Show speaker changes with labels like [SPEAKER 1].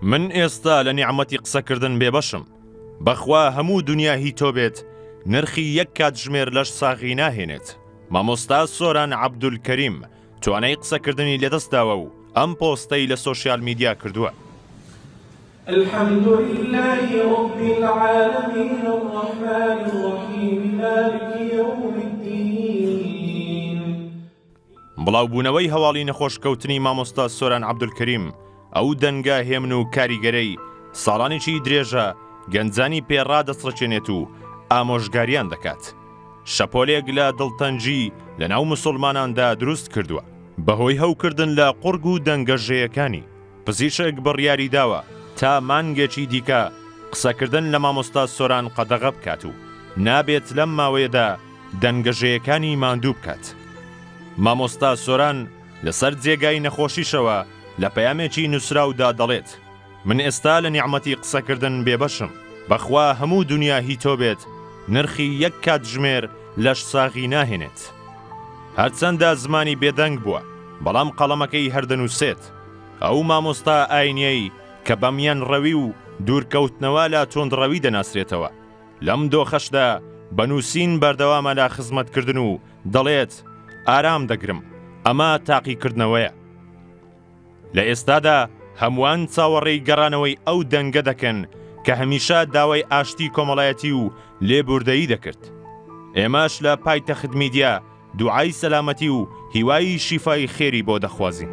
[SPEAKER 1] من ئێستا لە نیعمەتی قسەکردن بێبەشم. بەخوا هەموو دنیا هی تۆ بێت، نرخی یەک کاتژمێر لەش ساغی ناهێنێت. مامۆستا سۆران عەبدولکەریم توانای قسەکردنی لێدەستداوە و ئەم پۆستەی لە سۆشیال میدیا کردووە.
[SPEAKER 2] الحمد لله رب العالمين الرحمن الرحيم مالك يوم الدين.
[SPEAKER 1] بڵاوبوونەوەی هەواڵی نەخۆشکەوتنی مامۆستا سۆران عەبدولکەریم ئەو دەنگە هێمن و کاریگەرەی ساڵانێکی درێژە گەنجانی پێڕا دەسڕەچێنێت و ئامۆژگاریان دەکات. شەپۆلێک لە دڵتەنجی لە ناو موسڵماناندا دروست کردووە بەهۆی هەوکردن لە قورگ و دەنگەژەیەکانی. پزیشک بڕیاری داوە تا مانگێکی دیکە قسەکردن لە مامۆستا سۆران قەدەغە بکات و نابێت لەم ماوەیەدا دەنگەژەیەکانی ماندوو بکات. مامۆستا سۆران لەسەر جێگای نەخۆشیشەوە لە پەیامێکی نووسراودا دەڵێت: من ئێستا لە نیعمەتی قسەکردن بێبەشم. بەخوا هەموو دنیا هی تۆ بێت، نرخی یەک کاتژمێر لەش ساغی ناهێنێت. هەرچەندە زمانی بێدەنگ بووە، بەڵام قەڵەمەکەی هەردەنووسێت. ئەو مامۆستا ئاینیەی کە بەمیان ڕەوی و دوورکەوتنەوە لە تۆندڕەوی دەناسرێتەوە، لەم دۆخەشدا بەنووسین بەردەوامە لە خزمەتکردن و دەڵێت ئارام دەگرم، ئەمە تاقیکردنەوەیە. لە ئێستادا هەمووان چاوەڕێی گەڕانەوەی ئەو دەنگە دەکەن کە هەمیشە داوای ئاشتی کۆمەڵایەتی و لێبوردەیی دەکرد. ئێمەش لە پایتەخت میدیا دوعای سەلامەتی و هیوای شیفای خێری بۆ دەخوازین.